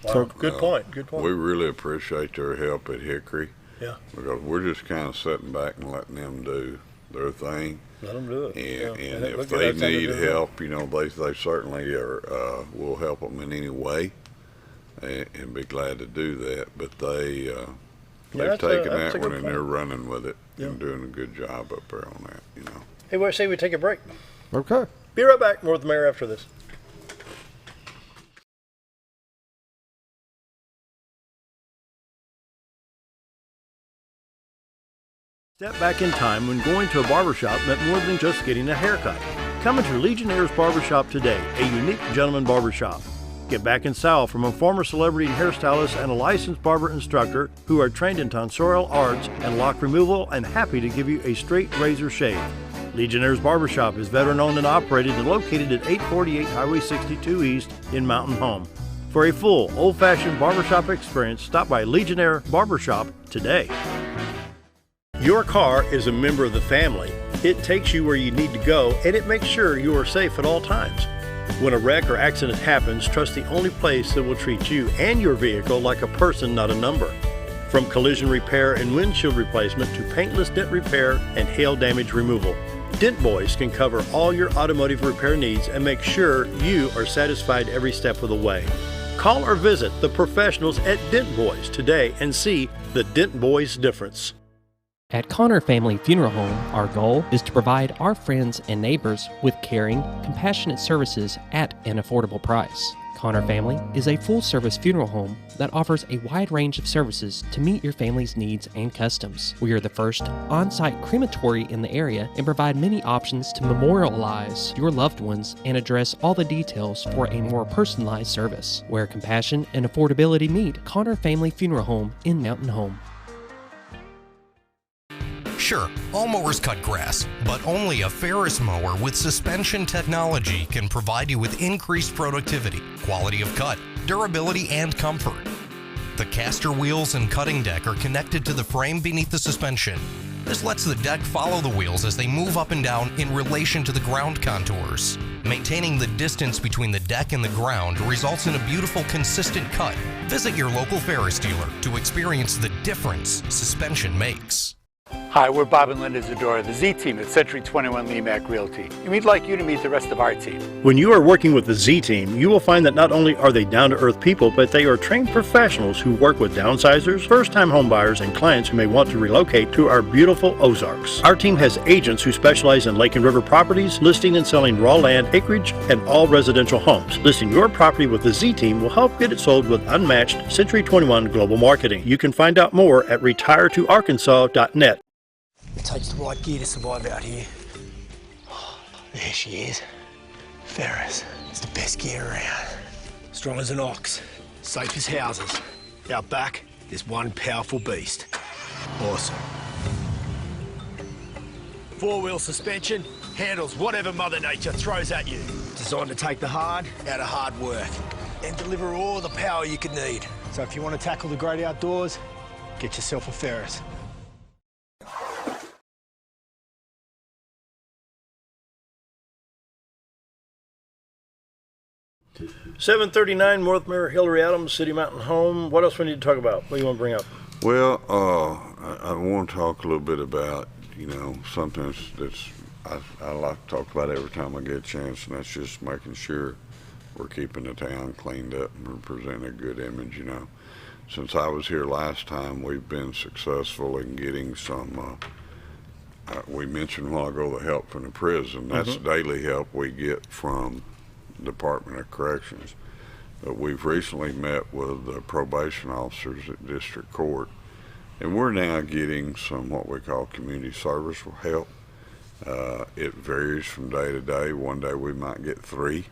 Wow. So, good point. Good point. We really appreciate their help at Hickory. Yeah. Because we're just kind of sitting back and letting them do their thing. Let them do it. And if they need help, you know, they certainly are, will help them in any way, and be glad to do that. But they've taken that one and they're running with it and doing a good job up there on that, you know. Hey, what say we take a break? Okay. Be right back. More with the mayor after this. Step back in time when going to a barbershop meant more than just getting a haircut. Come into Legionnaire's Barbershop today, a unique gentleman barbershop. Get back in style from a former celebrity and hairstylist and a licensed barber instructor who are trained in tonsorial arts and lock removal and happy to give you a straight razor shave. Legionnaire's Barbershop is veteran-owned and operated and located at 848 Highway 62 East in Mountain Home. For a full, old-fashioned barbershop experience, stop by Legionnaire Barbershop today. Your car is a member of the family. It takes you where you need to go, and it makes sure you are safe at all times. When a wreck or accident happens, trust the only place that will treat you and your vehicle like a person, not a number. From collision repair and windshield replacement to paintless dent repair and hail damage removal, Dent Boys can cover all your automotive repair needs and make sure you are satisfied every step of the way. Call or visit the professionals at Dent Boys today and see the Dent Boys difference. At Connor Family Funeral Home, our goal is to provide our friends and neighbors with caring, compassionate services at an affordable price. Connor Family is a full-service funeral home that offers a wide range of services to meet your family's needs and customs. We are the first on-site crematory in the area and provide many options to memorialize your loved ones and address all the details for a more personalized service. Where compassion and affordability meet, Connor Family Funeral Home in Mountain Home. Sure, all mowers cut grass, but only a Ferris mower with suspension technology can provide you with increased productivity, quality of cut, durability, and comfort. The caster wheels and cutting deck are connected to the frame beneath the suspension. This lets the deck follow the wheels as they move up and down in relation to the ground contours. Maintaining the distance between the deck and the ground results in a beautiful, consistent cut. Visit your local Ferris dealer to experience the difference suspension makes. Hi, we're Bob and Linda Zadora, the Z Team at Century 21 Lemac Realty, and we'd like you to meet the rest of our team. When you are working with the Z Team, you will find that not only are they down-to-earth people, but they are trained professionals who work with downsizers, first-time homebuyers, and clients who may want to relocate to our beautiful Ozarks. Our team has agents who specialize in lake and river properties, listing and selling raw land, acreage, and all residential homes. Listing your property with the Z Team will help get it sold with unmatched Century 21 global marketing. You can find out more at retiretoarkansas.net. It takes the right gear to survive out here. There she is. Ferris. It's the best gear around. Strong as an ox. Safe as houses. Out back, there's one powerful beast. Awesome. Four-wheel suspension. Handles whatever Mother Nature throws at you. Designed to take the hard out of hard work. And deliver all the power you could need. So if you want to tackle the great outdoors, get yourself a Ferris. 739 North Mayor Hillrey Adams, City Mountain Home. What else we need to talk about? What do you want to bring up? Well, I want to talk a little bit about, you know, something that's I like to talk about every time I get a chance, and that's just making sure we're keeping the town cleaned up and we're presenting a good image, you know. Since I was here last time, we've been successful in getting some, we mentioned a while ago the help from the prison. That's daily help we get from Department of Corrections. But we've recently met with the probation officers at District Court, and we're now getting some what we call community service help. It varies from day to day. One day we might get 3,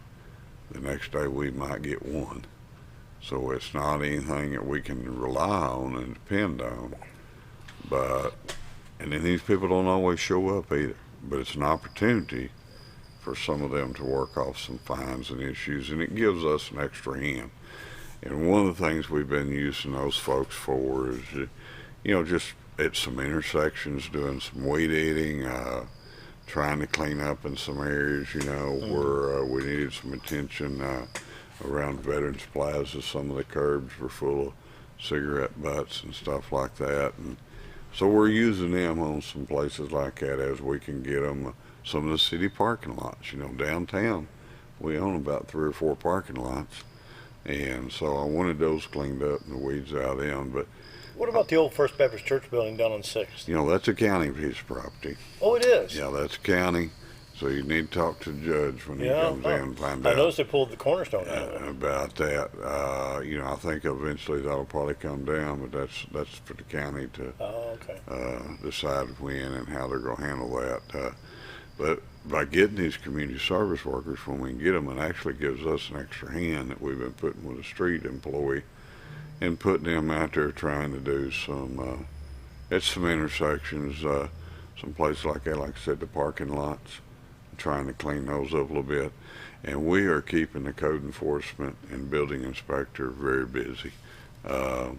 the next day we might get 1. So it's not anything that we can rely on and depend on. And then these people don't always show up either. but it's an opportunity for some of them to work off some fines and issues, and it gives us an extra hand. And one of the things we've been using those folks for is, just at some intersections, doing some weed eating, trying to clean up in some areas, where we needed some attention. Around Veterans Plaza, some of the curbs were full of cigarette butts and stuff like that. And so we're using them on some places like that as we can get them. Some of the city parking lots, downtown, we own about 3 or 4 parking lots. And so I wanted those cleaned up and the weeds out of them. But what about the old First Baptist Church building down on 6th? That's a county piece of property. Oh, it is? Yeah, that's county. So you need to talk to the judge when he comes in and find out. I noticed they pulled the cornerstone out of it. About that. I think eventually that'll probably come down, but that's for the county to decide when and how they're going to handle that. But by getting these community service workers, when we can get them, it actually gives us an extra hand that we've been putting with a street employee and putting them out there trying to do some, at some intersections, some places like that, like I said, the parking lots, trying to clean those up a little bit. And we are keeping the code enforcement and building inspector very busy. I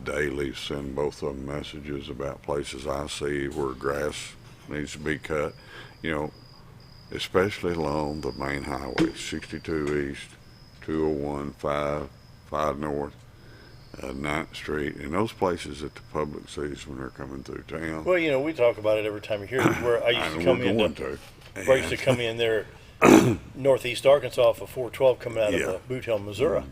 daily send both of them messages about places I see where grass needs to be cut, especially along the main highway, 62 East, 201, 5 North, 9th Street, and those places that the public sees when they're coming through town. Well, we talk about it every time you hear it. Where I used to come in there, northeast Arkansas off of 412 coming out of Boot Hill, Missouri.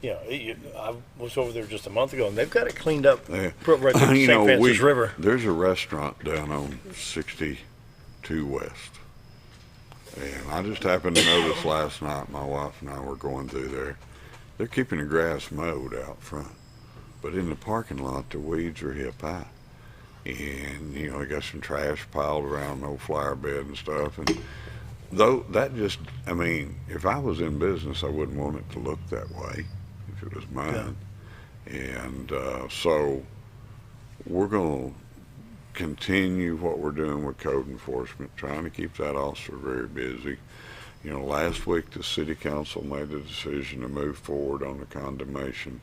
I was over there just a month ago, and they've got it cleaned up right there at St. Francis River. There's a restaurant down on 62 West, and I just happened to notice last night, my wife and I were going through there. They're keeping the grass mowed out front, but in the parking lot, the weeds are hip high. And, they got some trash piled around, no flower bed and stuff. And though that just, if I was in business, I wouldn't want it to look that way if it was mine. Yeah. And so we're going to continue what we're doing with code enforcement, trying to keep that officer very busy. Last week the city council made the decision to move forward on the condemnation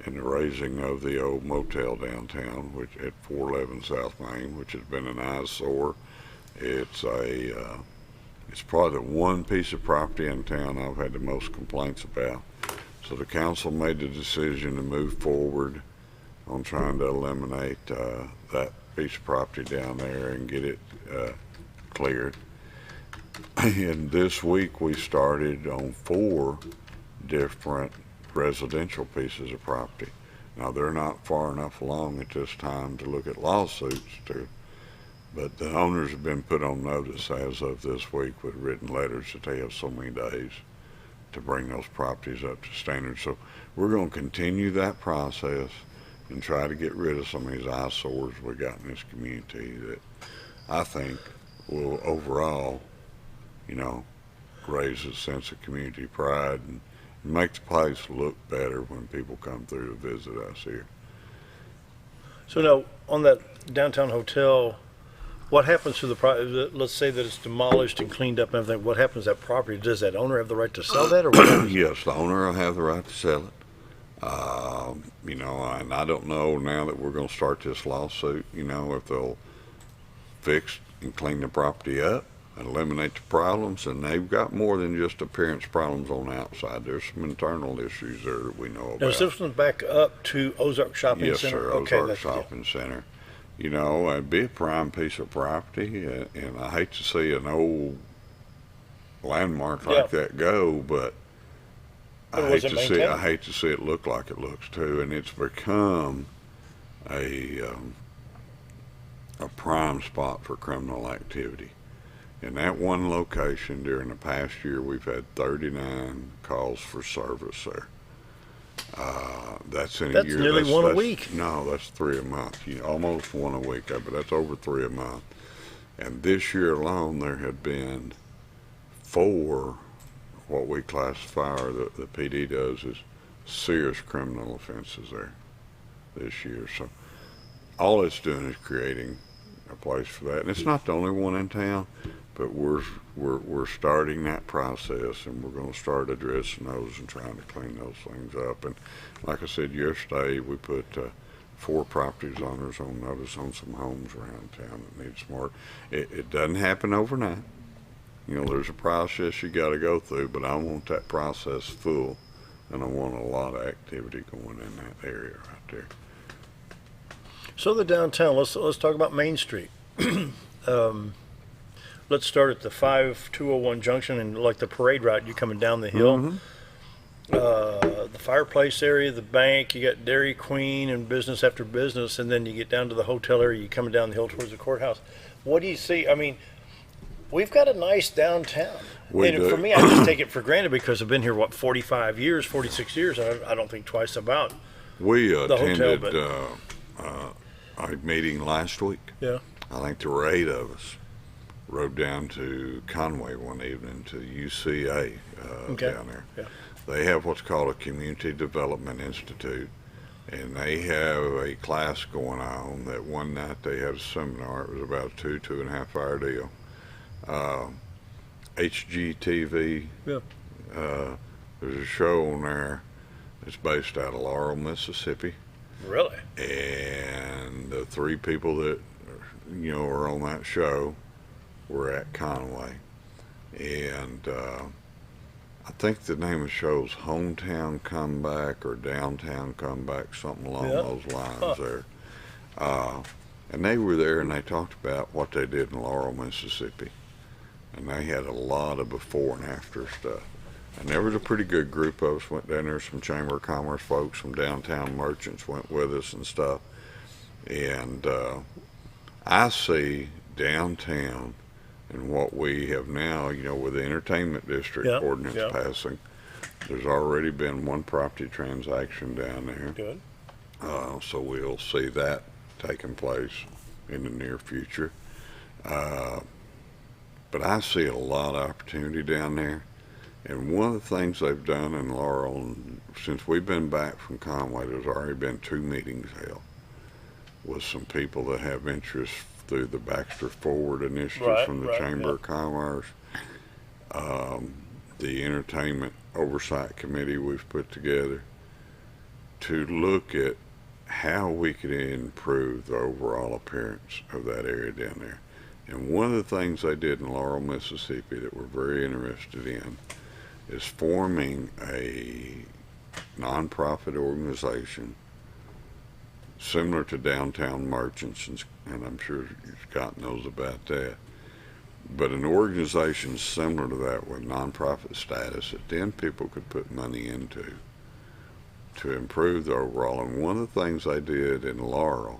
and the raising of the old motel downtown, which at 411 South Main, which has been an eyesore. It's probably the one piece of property in town I've had the most complaints about. So the council made the decision to move forward on trying to eliminate that piece of property down there and get it cleared. And this week we started on 4 different residential pieces of property. Now they're not far enough along at this time to look at lawsuits but the owners have been put on notice as of this week with written letters that they have so many days to bring those properties up to standard. So we're going to continue that process and try to get rid of some of these eyesores we got in this community that I think will overall raise a sense of community pride and make the place look better when people come through to visit us here. So now, on that downtown hotel, what happens to the property? Let's say that it's demolished and cleaned up and everything. What happens to that property? Does that owner have the right to sell that? Or what? Yes, the owner will have the right to sell it. And I don't know now that we're going to start this lawsuit, if they'll fix and clean the property up and eliminate the problems, and they've got more than just appearance problems on the outside. There's some internal issues there that we know about. Now, is this one back up to Ozark Shopping Center? Yes, sir, Ozark Shopping Center. It'd be a prime piece of property, and I hate to see an old landmark like that go, but I hate to see it look like it looks too, and it's become a prime spot for criminal activity. In that one location during the past year, we've had 39 calls for service there. That's in a year. Nearly one a week. No, that's 3 a month. Almost 1 a week, but that's over 3 a month. And this year alone, there have been 4, what we classify, or the PD does, as serious criminal offenses there this year. So all it's doing is creating a place for that. And it's not the only one in town, but we're starting that process, and we're going to start addressing those and trying to clean those things up. And like I said yesterday, we put 4 property owners on notice on some homes around town that need some work. It doesn't happen overnight. You know, there's a process you got to go through, but I want that process full, and I want a lot of activity going in that area right there. So the downtown, let's talk about Main Street. Let's start at the 5201 junction and like the parade route. You're coming down the hill. Mm-hmm. The fireplace area, the bank, you got Dairy Queen and business after business, and then you get down to the hotel area. You're coming down the hill towards the courthouse. What do you see? I mean, we've got a nice downtown. For me, I just take it for granted because I've been here, 45 years, 46 years, and I don't think twice about we the hotel. Attended a meeting last week. Yeah. I think there were 8 of us. Rode down to Conway one evening to UCA down there. Yeah. They have what's called a Community Development Institute, and they have a class going on that one night they had a seminar. It was about a 2.5 hour deal. HGTV, yeah. There's a show on there that's based out of Laurel, Mississippi. Really? And the 3 people that, you know, are on that show were at Conway. And I think the name of the show is Hometown Comeback or Downtown Comeback, something along those lines there. And they were there and they talked about what they did in Laurel, Mississippi. And they had a lot of before and after stuff. And there was a pretty good group of us went down there. Some Chamber of Commerce folks, some downtown merchants went with us and stuff. And I see downtown and what we have now, you know, with the entertainment district ordinance passing, there's already been 1 property transaction down there. Good. So we'll see that taking place in the near future. But I see a lot of opportunity down there. And one of the things they've done in Laurel, since we've been back from Conway, there's already been 2 meetings held with some people that have interest through the Baxter Forward initiative from the Chamber of Commerce. The Entertainment Oversight Committee we've put together to look at how we could improve the overall appearance of that area down there. And one of the things they did in Laurel, Mississippi that we're very interested in is forming a nonprofit organization similar to Downtown Merchants, and I'm sure Scott knows about that, but an organization similar to that with nonprofit status that then people could put money into to improve the overall. And one of the things they did in Laurel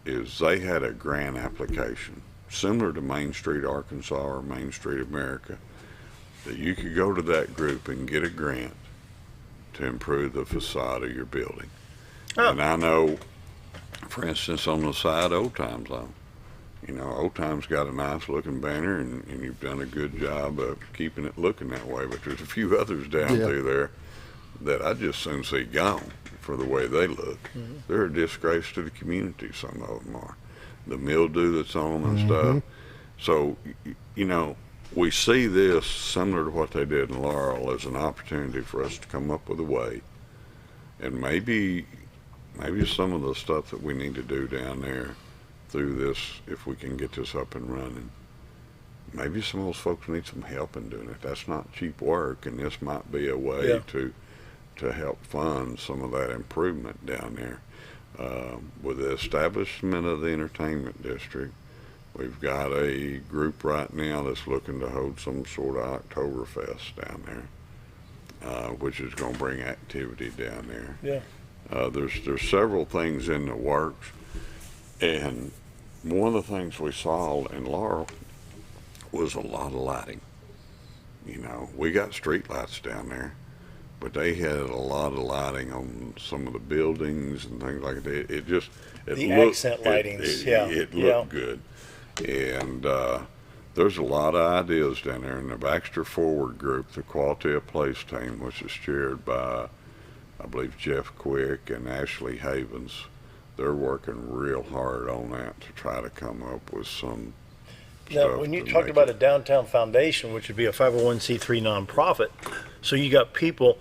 is they had a grant application similar to Main Street Arkansas or Main Street America, that you could go to that group and get a grant to improve the facade of your building. And I know, for instance, on the side Old Time Zone, you know, Old Time's got a nice looking banner, and you've done a good job of keeping it looking that way, but there's a few others down through there that I just soon see gone for the way they look. Mm-hmm. They're a disgrace to the community, some of them are. The mildew that's on them and stuff. So, you know, we see this similar to what they did in Laurel as an opportunity for us to come up with a way, and maybe some of the stuff that we need to do down there through this, if we can get this up and running, maybe some of those folks need some help in doing it. That's not cheap work, and this might be a way to help fund some of that improvement down there. With the establishment of the entertainment district, we've got a group right now that's looking to hold some sort of Oktoberfest down there, which is going to bring activity down there. Yeah. There's several things in the works, and one of the things we saw in Laurel was a lot of lighting. You know, we got street lights down there, but they had a lot of lighting on some of the buildings and things like that. It accent lightings, it looked good. And there's a lot of ideas down there in the Baxter Forward group, the Quality of Place team, which is chaired by, I believe, Jeff Quick and Ashley Havens. they're working real hard on that to try to come up with some Now, stuff when you to talked make about it- a downtown foundation, which would be a 501c3 nonprofit, so you got people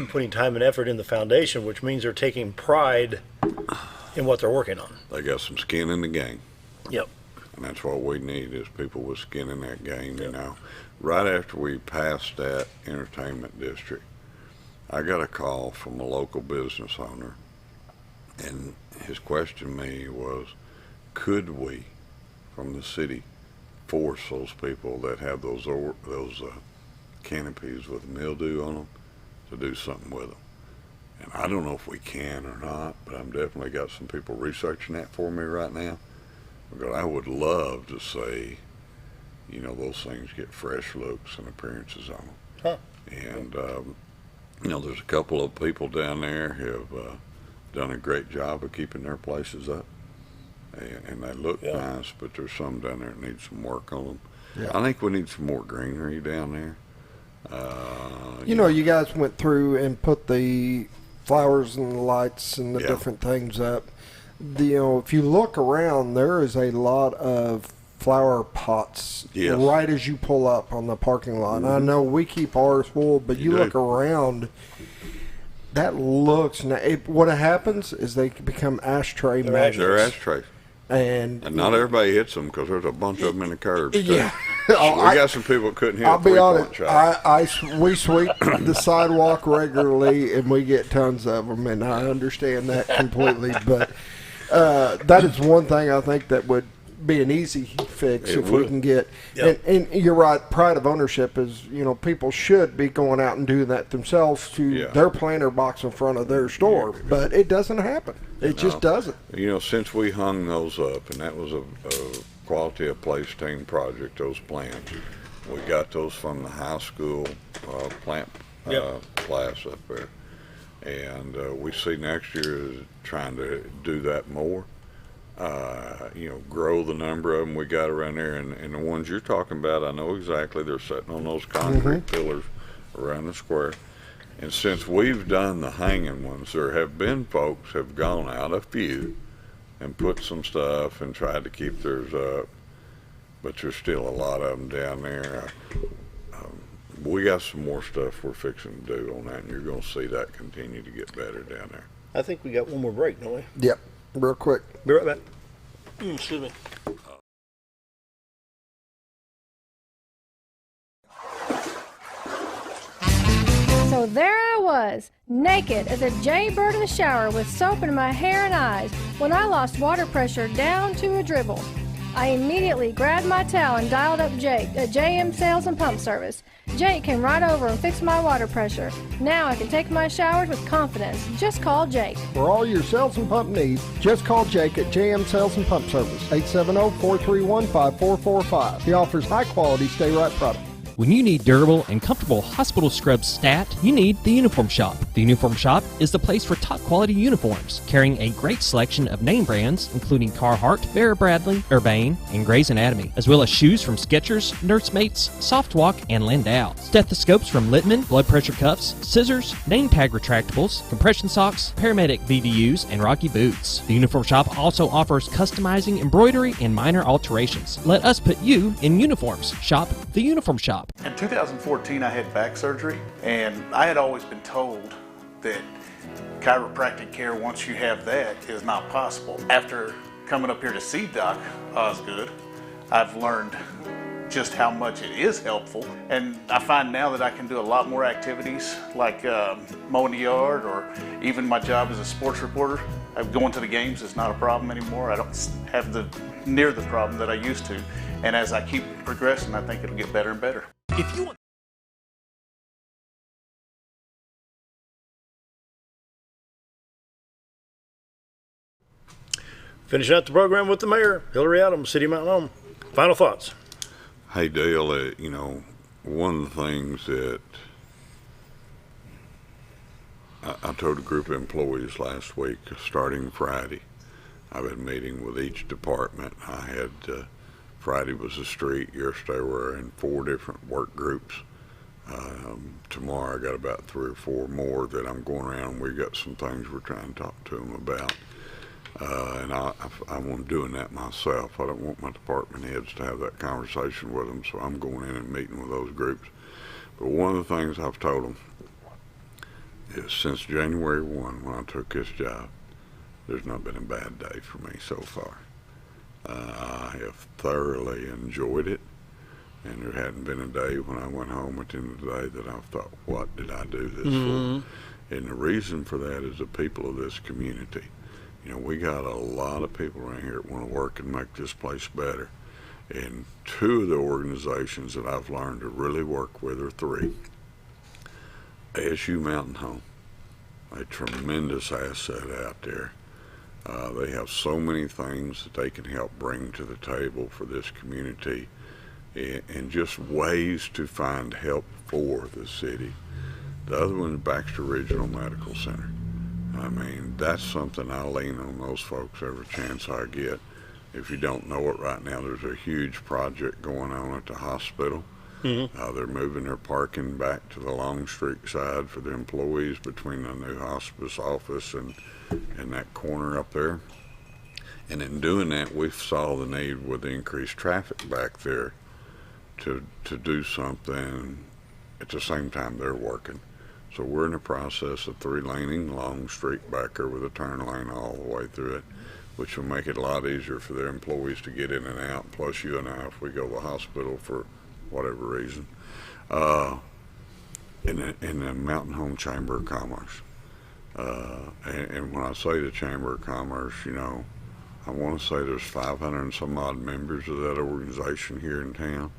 putting time and effort in the foundation, which means they're taking pride in what they're working on. they got some skin in the game. Yep. And that's what we need is people with skin in that game, you know. Right after we passed that entertainment district, I got a call from a local business owner, and his question to me was, could we, from the city, force those people that have those canopies with mildew on them to do something with them? And I don't know if we can or not, but I'm definitely got some people researching that for me right now. Because I would love to see, you know, those things get fresh looks and appearances on them. Huh. And, you know, there's a couple of people down there who have done a great job of keeping their places up. And they look nice, but there's some down there that need some work on them. Yeah. I think we need some more greenery down there. You know, you guys went through and put the flowers and the lights and the different things up. You know, if you look around, there is a lot of flower pots right as you pull up on the parking lot. I know we keep ours full, but you look around, that looks what happens is they become ashtray magnets. They're ashtrays. And not everybody hits them because there's a bunch of them in the curbs. Too. Yeah. We got some people that couldn't hit I'll a be honest. three-point shot. We sweep the sidewalk regularly, and we get tons of them, and I understand that completely. But that is one thing I think that would be an easy fix if we can get. And you're right. Pride of ownership is, you know, people should be going out and doing that themselves to their planter box in front of their store, but it doesn't happen. It just doesn't. You know, since we hung those up, and that was a quality of place team project, those plants, we got those from the high school plant class up there. And we see next year is trying to do that more. You know, grow the number of them we got around there. And the ones you're talking about, I know exactly. They're sitting on those concrete pillars around the square. And since we've done the hanging ones, there have been folks have gone out, a few, and put some stuff and tried to keep theirs up. But there's still a lot of them down there. We got some more stuff we're fixing to do on that, and you're going to see that continue to get better down there. I think we got one more break, don't we? Yep. Real quick. Be right back. Excuse me. So there I was, naked as a jaybird in the shower with soap in my hair and eyes when I lost water pressure down to a dribble. I immediately grabbed my towel and dialed up Jake at JM Sales and Pump Service. Jake came right over and fixed my water pressure. Now I can take my showers with confidence. Just call Jake. For all your sales and pump needs, just call Jake at JM Sales and Pump Service, 870-431-5445. He offers high-quality stay-right products. When you need durable and comfortable hospital scrubs stat, you need the Uniform Shop. The Uniform Shop is the place for top quality uniforms, carrying a great selection of name brands, including Carhartt, Vera Bradley, Urbane, and Grey's Anatomy, as well as shoes from Skechers, Nursemates, Softwalk, and Landau, stethoscopes from Littman, blood pressure cuffs, scissors, name tag retractables, compression socks, paramedic VDUs, and Rocky boots. The Uniform Shop also offers customizing embroidery and minor alterations. Let us put you in uniforms. Shop the Uniform Shop. In 2014, I had back surgery, and I had always been told that chiropractic care, once you have that, is not possible. After coming up here to see Doc Osgood, I've learned just how much it is helpful, and I find now that I can do a lot more activities like mowing the yard, or even my job as a sports reporter. Going to the games is not a problem anymore. I don't have near the problem that I used to, and as I keep progressing, I think it'll get better and better. If you want Finishing out the program with the mayor, Hillrey Adams, City of Mountain Home. Final thoughts. Hey, Dale, you know, one of the things that I told a group of employees last week, starting Friday, I've been meeting with each department. I had Friday was the street, yesterday we're in 4 different work groups. Tomorrow I got about 3 or 4 more that I'm going around. We got some things we're trying to talk to them about. And I'm doing that myself. I don't want my department heads to have that conversation with them, so I'm going in and meeting with those groups. But one of the things I've told them is since January 1, when I took this job, there's not been a bad day for me so far. I have thoroughly enjoyed it, and there hadn't been a day when I went home at the end of the day that I thought, what did I do this for? And the reason for that is the people of this community. You know, we got a lot of people around here that want to work and make this place better. And two of the organizations that I've learned to really work with are three. ASU Mountain Home, a tremendous asset out there. They have so many things that they can help bring to the table for this community, and just ways to find help for the city. The other one is Baxter Regional Medical Center. I mean, that's something I lean on those folks every chance I get. If you don't know it right now, there's a huge project going on at the hospital. They're moving their parking back to the Long Street side for the employees between the new hospice office and that corner up there. And in doing that, we saw the need with the increased traffic back there to do something at the same time they're working. So we're in the process of 3-laning Long Street back there with a turn lane all the way through it, which will make it a lot easier for their employees to get in and out, plus you and I if we go to the hospital for whatever reason. In the Mountain Home Chamber of Commerce. And when I say the Chamber of Commerce, you know, I want to say there's 500 and some odd members of that organization here in town.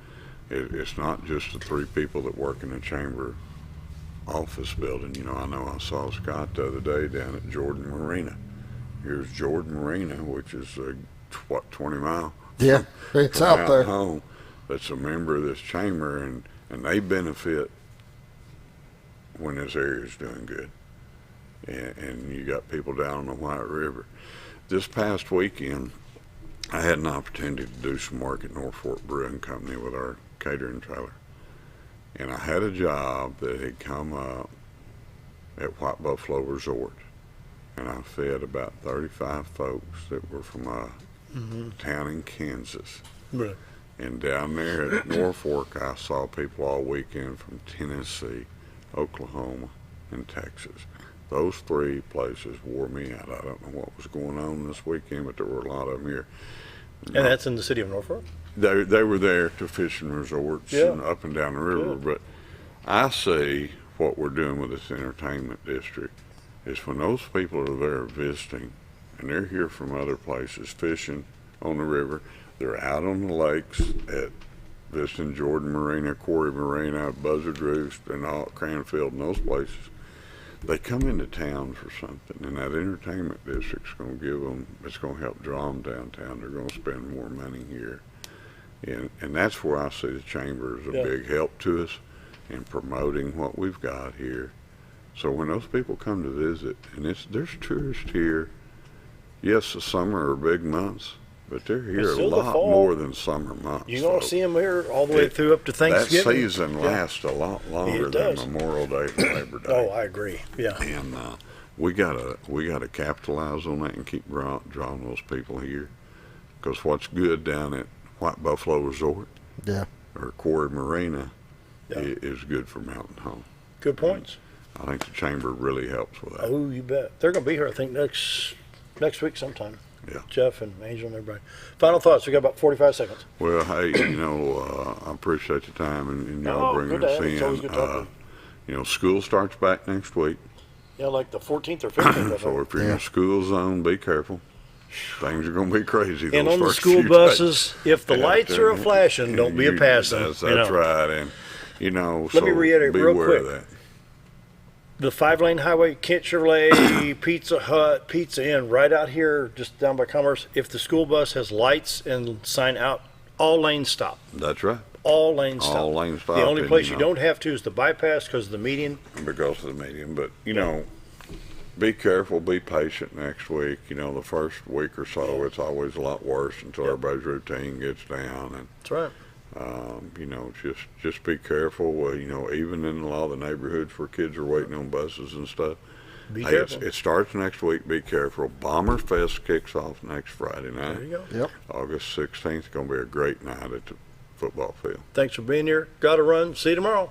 It's not just the 3 people that work in the Chamber office building. You know I saw Scott the other day down at Jordan Marina. Here's Jordan Marina, which is 20 miles. Yeah, it's out there. Home. That's a member of this chamber, and they benefit when this area is doing good. And you got people down on the White River. This past weekend, I had an opportunity to do some work at North Fork Brewing Company with our catering trailer. And I had a job that had come up at White Buffalo Resort. And I fed about 35 folks that were from a town in Kansas. Right. And down there at Norfolk, I saw people all weekend from Tennessee, Oklahoma, and Texas. Those 3 places wore me out. I don't know what was going on this weekend, but there were a lot of them here. And that's in the city of Norfolk? They were there to fishing resorts and up and down the river. Good. But I see what we're doing with this entertainment district is when those people are there visiting, and they're here from other places fishing on the river, they're out on the lakes at visiting Jordan Marina, Quarry Marina, Buzzard Roost, and all Cranfield and those places. They come into town for something, and that entertainment district's going to give them, it's going to help draw them downtown. They're going to spend more money here. And that's where I see the chamber as a big help to us in promoting what we've got here. So when those people come to visit, and there's tourists here, yes, the summer are big months, but they're here a lot more than summer months. You're going to see them here all the way through up to Thanksgiving. That season lasts a lot longer than Memorial Day and Labor Day. Oh, I agree. Yeah. And we gotta capitalize on that and keep drawing those people here, because what's good down at White Buffalo Resort, or Quarry Marina, is good for Mountain Home. Good points. I think the chamber really helps with that. Oh, you bet. They're going to be here, I think, next week sometime. Yeah. Jeff and Angel and everybody. Final thoughts. We got about 45 seconds. Well, hey, I appreciate your time and y'all bringing us in. It's always good talking. School starts back next week. Yeah, like the 14th or 15th. So if you're in a school zone, be careful. Things are going to be crazy. And on the school buses, if the lights are flashing, don't be a passing. That's right. And, let me reiterate real quick. That. The 5-lane highway, Kent Chevrolet, Pizza Hut, Pizza Inn, right out here, just down by Commerce. If the school bus has lights and sign out, all lanes stop. That's right. All lanes stop. All lanes stop. The only place you don't have to is the bypass because of the median. Because of the median. But, be careful, be patient next week. The first week or so, it's always a lot worse until everybody's routine gets down. And, that's right. Just be careful. Even in a lot of the neighborhoods where kids are waiting on buses and stuff, Be Hey, careful. it starts next week. Be careful. Bomber Fest kicks off next Friday night. There you go. Yep. August 16th. Going to be a great night at the football field. Thanks for being here. Got to run. See you tomorrow.